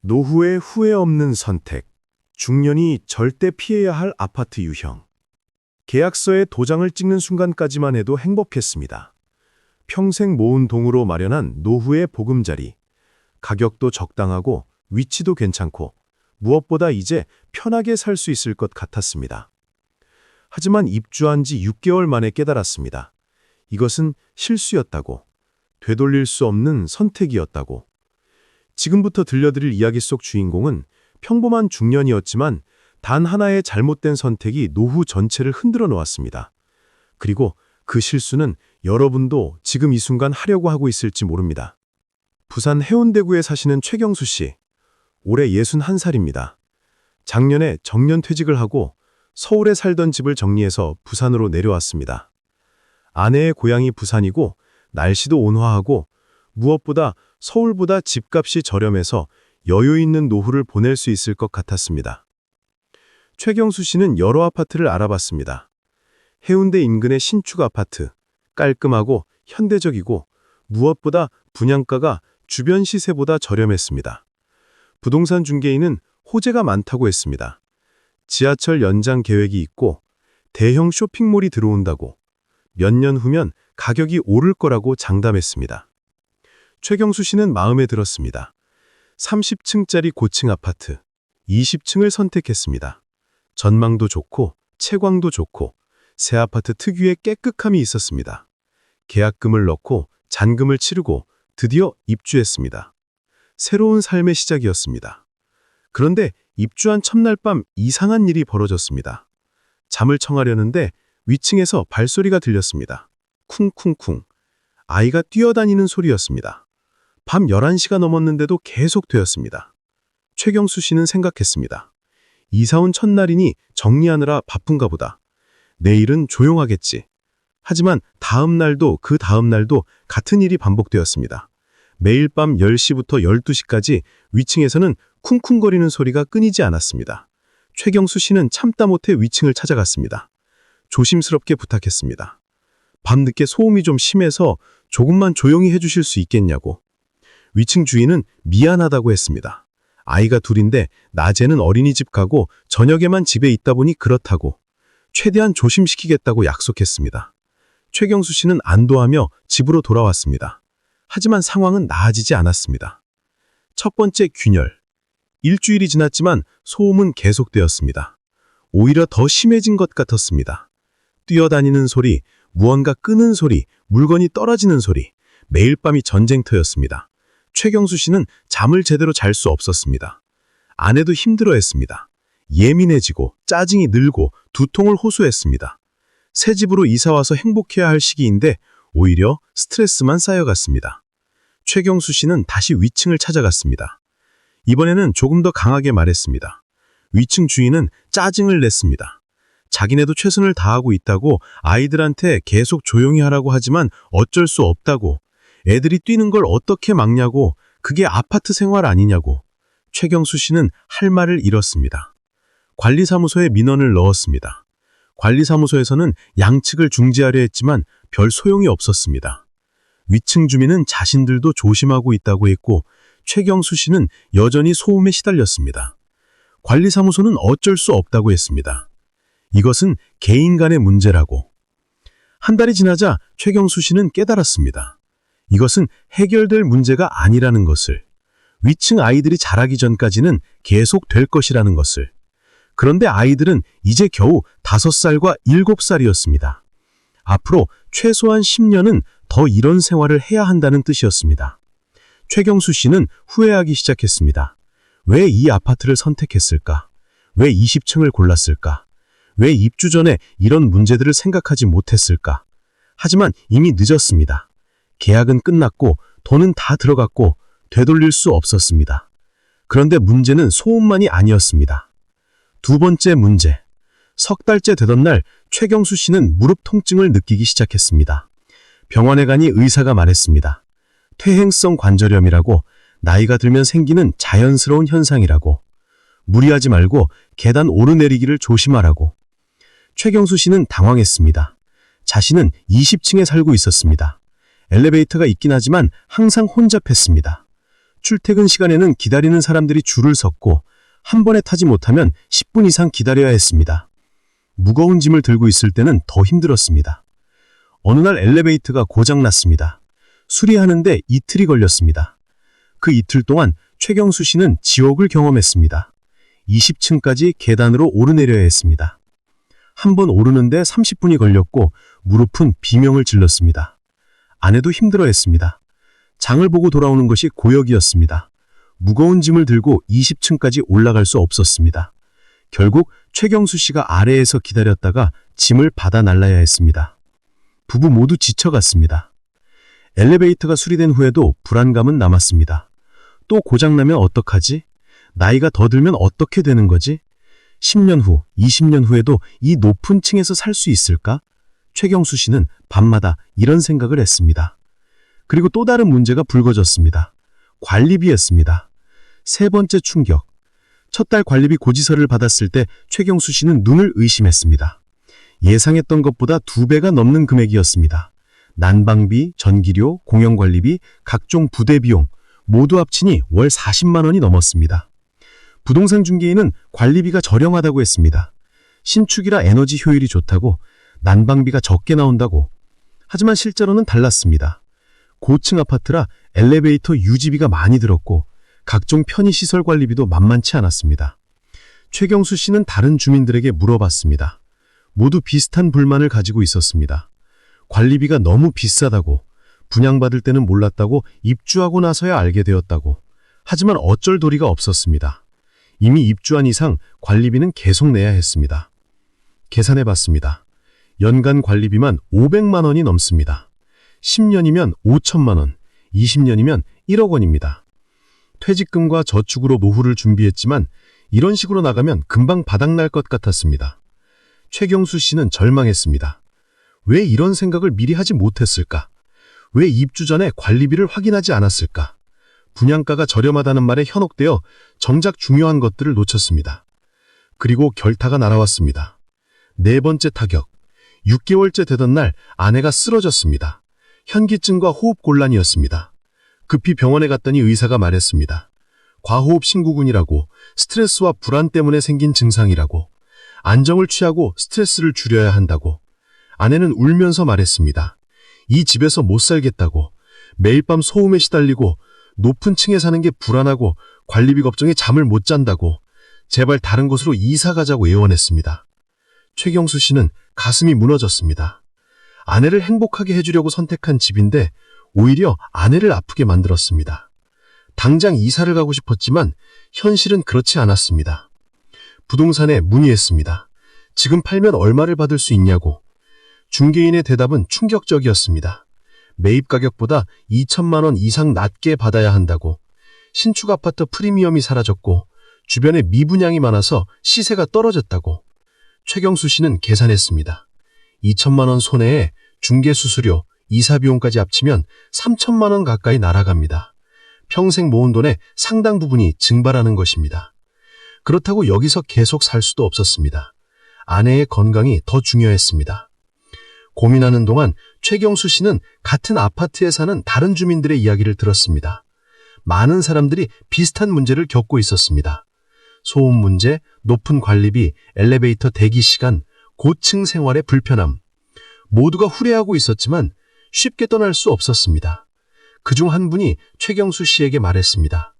노후의 후회 없는 선택. 중년이 절대 피해야 할 아파트 유형. 계약서에 도장을 찍는 순간까지만 해도 행복했습니다. 평생 모은 돈으로 마련한 노후의 보금자리. 가격도 적당하고 위치도 괜찮고 무엇보다 이제 편하게 살 수 있을 것 같았습니다. 하지만 입주한 지 6개월 만에 깨달았습니다. 이것은 실수였다고, 되돌릴 수 없는 선택이었다고. 지금부터 들려드릴 이야기 속 주인공은 평범한 중년이었지만 단 하나의 잘못된 선택이 노후 전체를 흔들어 놓았습니다. 그리고 그 실수는 여러분도 지금 이 순간 하려고 하고 있을지 모릅니다. 부산 해운대구에 사시는 최경수 씨. 올해 61살입니다. 작년에 정년퇴직을 하고 서울에 살던 집을 정리해서 부산으로 내려왔습니다. 아내의 고향이 부산이고 날씨도 온화하고 무엇보다 서울보다 집값이 저렴해서 여유 있는 노후를 보낼 수 있을 것 같았습니다. 최경수 씨는 여러 아파트를 알아봤습니다. 해운대 인근의 신축 아파트, 깔끔하고 현대적이고 무엇보다 분양가가 주변 시세보다 저렴했습니다. 부동산 중개인은 호재가 많다고 했습니다. 지하철 연장 계획이 있고 대형 쇼핑몰이 들어온다고, 몇 년 후면 가격이 오를 거라고 장담했습니다. 최경수 씨는 마음에 들었습니다. 30층짜리 고층 아파트, 20층을 선택했습니다. 전망도 좋고 채광도 좋고 새 아파트 특유의 깨끗함이 있었습니다. 계약금을 넣고 잔금을 치르고 드디어 입주했습니다. 새로운 삶의 시작이었습니다. 그런데 입주한 첫날 밤 이상한 일이 벌어졌습니다. 잠을 청하려는데 위층에서 발소리가 들렸습니다. 쿵쿵쿵. 아이가 뛰어다니는 소리였습니다. 밤 11시가 넘었는데도 계속되었습니다. 최경수 씨는 생각했습니다. 이사 온 첫날이니 정리하느라 바쁜가 보다. 내일은 조용하겠지. 하지만 다음 날도 그 다음 날도 같은 일이 반복되었습니다. 매일 밤 10시부터 12시까지 위층에서는 쿵쿵거리는 소리가 끊이지 않았습니다. 최경수 씨는 참다 못해 위층을 찾아갔습니다. 조심스럽게 부탁했습니다. 밤늦게 소음이 좀 심해서 조금만 조용히 해주실 수 있겠냐고. 위층 주인은 미안하다고 했습니다. 아이가 둘인데 낮에는 어린이집 가고 저녁에만 집에 있다 보니 그렇다고. 최대한 조심시키겠다고 약속했습니다. 최경수 씨는 안도하며 집으로 돌아왔습니다. 하지만 상황은 나아지지 않았습니다. 첫 번째 균열. 일주일이 지났지만 소음은 계속되었습니다. 오히려 더 심해진 것 같았습니다. 뛰어다니는 소리, 무언가 끄는 소리, 물건이 떨어지는 소리, 매일 밤이 전쟁터였습니다. 최경수 씨는 잠을 제대로 잘 수 없었습니다. 아내도 힘들어했습니다. 예민해지고 짜증이 늘고 두통을 호소했습니다. 새 집으로 이사와서 행복해야 할 시기인데 오히려 스트레스만 쌓여갔습니다. 최경수 씨는 다시 위층을 찾아갔습니다. 이번에는 조금 더 강하게 말했습니다. 위층 주인은 짜증을 냈습니다. 자기네도 최선을 다하고 있다고, 아이들한테 계속 조용히 하라고 하지만 어쩔 수 없다고, 애들이 뛰는 걸 어떻게 막냐고, 그게 아파트 생활 아니냐고. 최경수 씨는 할 말을 잃었습니다. 관리사무소에 민원을 넣었습니다. 관리사무소에서는 양측을 중재하려 했지만 별 소용이 없었습니다. 위층 주민은 자신들도 조심하고 있다고 했고 최경수 씨는 여전히 소음에 시달렸습니다. 관리사무소는 어쩔 수 없다고 했습니다. 이것은 개인 간의 문제라고. 한 달이 지나자 최경수 씨는 깨달았습니다. 이것은 해결될 문제가 아니라는 것을. 위층 아이들이 자라기 전까지는 계속 될 것이라는 것을. 그런데 아이들은 이제 겨우 5살과 7살이었습니다. 앞으로 최소한 10년은 더 이런 생활을 해야 한다는 뜻이었습니다. 최경수 씨는 후회하기 시작했습니다. 왜 이 아파트를 선택했을까? 왜 20층을 골랐을까? 왜 입주 전에 이런 문제들을 생각하지 못했을까? 하지만 이미 늦었습니다. 계약은 끝났고 돈은 다 들어갔고 되돌릴 수 없었습니다. 그런데 문제는 소음만이 아니었습니다. 두 번째 문제. 석 달째 되던 날 최경수 씨는 무릎 통증을 느끼기 시작했습니다. 병원에 가니 의사가 말했습니다. 퇴행성 관절염이라고, 나이가 들면 생기는 자연스러운 현상이라고. 무리하지 말고 계단 오르내리기를 조심하라고. 최경수 씨는 당황했습니다. 자신은 20층에 살고 있었습니다. 엘리베이터가 있긴 하지만 항상 혼잡했습니다. 출퇴근 시간에는 기다리는 사람들이 줄을 섰고 한 번에 타지 못하면 10분 이상 기다려야 했습니다. 무거운 짐을 들고 있을 때는 더 힘들었습니다. 어느 날 엘리베이터가 고장났습니다. 수리하는데 이틀이 걸렸습니다. 그 이틀 동안 최경수 씨는 지옥을 경험했습니다. 20층까지 계단으로 오르내려야 했습니다. 한 번 오르는데 30분이 걸렸고 무릎은 비명을 질렀습니다. 아내도 힘들어했습니다. 장을 보고 돌아오는 것이 고역이었습니다. 무거운 짐을 들고 20층까지 올라갈 수 없었습니다. 결국 최경수 씨가 아래에서 기다렸다가 짐을 받아 날라야 했습니다. 부부 모두 지쳐갔습니다. 엘리베이터가 수리된 후에도 불안감은 남았습니다. 또 고장나면 어떡하지? 나이가 더 들면 어떻게 되는 거지? 10년 후, 20년 후에도 이 높은 층에서 살 수 있을까? 최경수 씨는 밤마다 이런 생각을 했습니다. 그리고 또 다른 문제가 불거졌습니다. 관리비였습니다. 세 번째 충격. 첫 달 관리비 고지서를 받았을 때 최경수 씨는 눈을 의심했습니다. 예상했던 것보다 2배가 넘는 금액이었습니다. 난방비, 전기료, 공영관리비, 각종 부대 비용 모두 합치니 월 40만 원이 넘었습니다. 부동산 중개인은 관리비가 저렴하다고 했습니다. 신축이라 에너지 효율이 좋다고, 난방비가 적게 나온다고. 하지만 실제로는 달랐습니다. 고층 아파트라 엘리베이터 유지비가 많이 들었고 각종 편의시설 관리비도 만만치 않았습니다. 최경수 씨는 다른 주민들에게 물어봤습니다. 모두 비슷한 불만을 가지고 있었습니다. 관리비가 너무 비싸다고, 분양받을 때는 몰랐다고, 입주하고 나서야 알게 되었다고. 하지만 어쩔 도리가 없었습니다. 이미 입주한 이상 관리비는 계속 내야 했습니다. 계산해봤습니다. 연간 관리비만 500만 원이 넘습니다. 10년이면 5천만 원, 20년이면 1억 원입니다. 퇴직금과 저축으로 노후를 준비했지만 이런 식으로 나가면 금방 바닥날 것 같았습니다. 최경수 씨는 절망했습니다. 왜 이런 생각을 미리 하지 못했을까? 왜 입주 전에 관리비를 확인하지 않았을까? 분양가가 저렴하다는 말에 현혹되어 정작 중요한 것들을 놓쳤습니다. 그리고 결타가 날아왔습니다. 네 번째 타격. 6개월째 되던 날 아내가 쓰러졌습니다. 현기증과 호흡곤란이었습니다. 급히 병원에 갔더니 의사가 말했습니다. 과호흡 신구군이라고, 스트레스와 불안 때문에 생긴 증상이라고, 안정을 취하고 스트레스를 줄여야 한다고. 아내는 울면서 말했습니다. 이 집에서 못 살겠다고, 매일 밤 소음에 시달리고 높은 층에 사는 게 불안하고 관리비 걱정에 잠을 못 잔다고, 제발 다른 곳으로 이사 가자고 애원했습니다. 최경수 씨는 가슴이 무너졌습니다. 아내를 행복하게 해주려고 선택한 집인데 오히려 아내를 아프게 만들었습니다. 당장 이사를 가고 싶었지만 현실은 그렇지 않았습니다. 부동산에 문의했습니다. 지금 팔면 얼마를 받을 수 있냐고. 중개인의 대답은 충격적이었습니다. 매입 가격보다 2천만 원 이상 낮게 받아야 한다고. 신축 아파트 프리미엄이 사라졌고 주변에 미분양이 많아서 시세가 떨어졌다고. 최경수 씨는 계산했습니다. 2천만 원 손해에 중개수수료, 이사비용까지 합치면 3천만 원 가까이 날아갑니다. 평생 모은 돈의 상당 부분이 증발하는 것입니다. 그렇다고 여기서 계속 살 수도 없었습니다. 아내의 건강이 더 중요했습니다. 고민하는 동안 최경수 씨는 같은 아파트에 사는 다른 주민들의 이야기를 들었습니다. 많은 사람들이 비슷한 문제를 겪고 있었습니다. 소음 문제, 높은 관리비, 엘리베이터 대기 시간, 고층 생활의 불편함. 모두가 후회하고 있었지만 쉽게 떠날 수 없었습니다. 그중 한 분이 최경수 씨에게 말했습니다.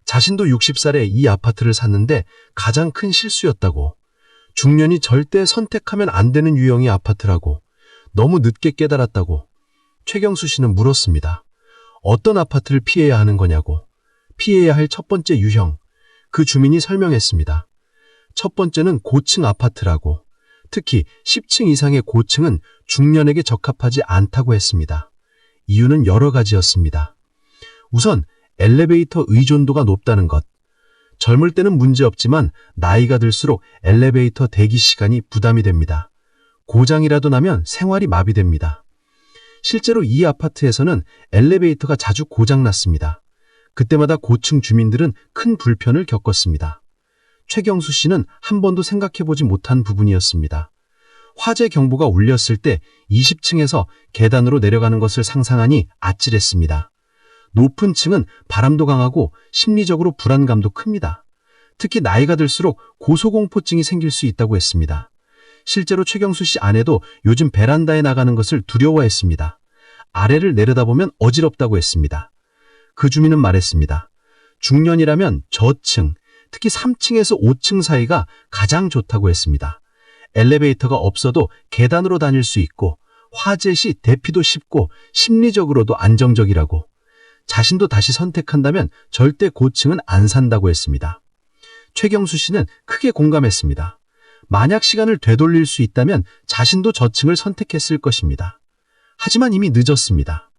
자신도 60살에 이 아파트를 샀는데 가장 큰 실수였다고. 중년이 절대 선택하면 안 되는 유형의 아파트라고. 너무 늦게 깨달았다고. 최경수 씨는 물었습니다. 어떤 아파트를 피해야 하는 거냐고. 피해야 할 첫 번째 유형. 그 주민이 설명했습니다. 첫 번째는 고층 아파트라고. 특히 10층 이상의 고층은 중년에게 적합하지 않다고 했습니다. 이유는 여러 가지였습니다. 우선 엘리베이터 의존도가 높다는 것. 젊을 때는 문제없지만 나이가 들수록 엘리베이터 대기 시간이 부담이 됩니다. 고장이라도 나면 생활이 마비됩니다. 실제로 이 아파트에서는 엘리베이터가 자주 고장났습니다. 그때마다 고층 주민들은 큰 불편을 겪었습니다. 최경수 씨는 한 번도 생각해보지 못한 부분이었습니다. 화재 경보가 울렸을 때 20층에서 계단으로 내려가는 것을 상상하니 아찔했습니다. 높은 층은 바람도 강하고 심리적으로 불안감도 큽니다. 특히 나이가 들수록 고소공포증이 생길 수 있다고 했습니다. 실제로 최경수 씨 아내도 요즘 베란다에 나가는 것을 두려워했습니다. 아래를 내려다보면 어지럽다고 했습니다. 그 주민은 말했습니다. 중년이라면 저층, 특히 3층에서 5층 사이가 가장 좋다고 했습니다. 엘리베이터가 없어도 계단으로 다닐 수 있고 화재 시 대피도 쉽고 심리적으로도 안정적이라고. 자신도 다시 선택한다면 절대 고층은 안 산다고 했습니다. 최경수 씨는 크게 공감했습니다. 만약 시간을 되돌릴 수 있다면 자신도 저층을 선택했을 것입니다. 하지만 이미 늦었습니다.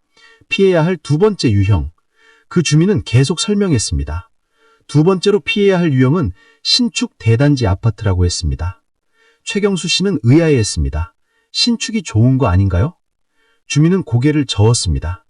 피해야 할 두 번째 유형. 그 주민은 계속 설명했습니다. 두 번째로 피해야 할 유형은 신축 대단지 아파트라고 했습니다. 최경수 씨는 의아해했습니다. 신축이 좋은 거 아닌가요? 주민은 고개를 저었습니다.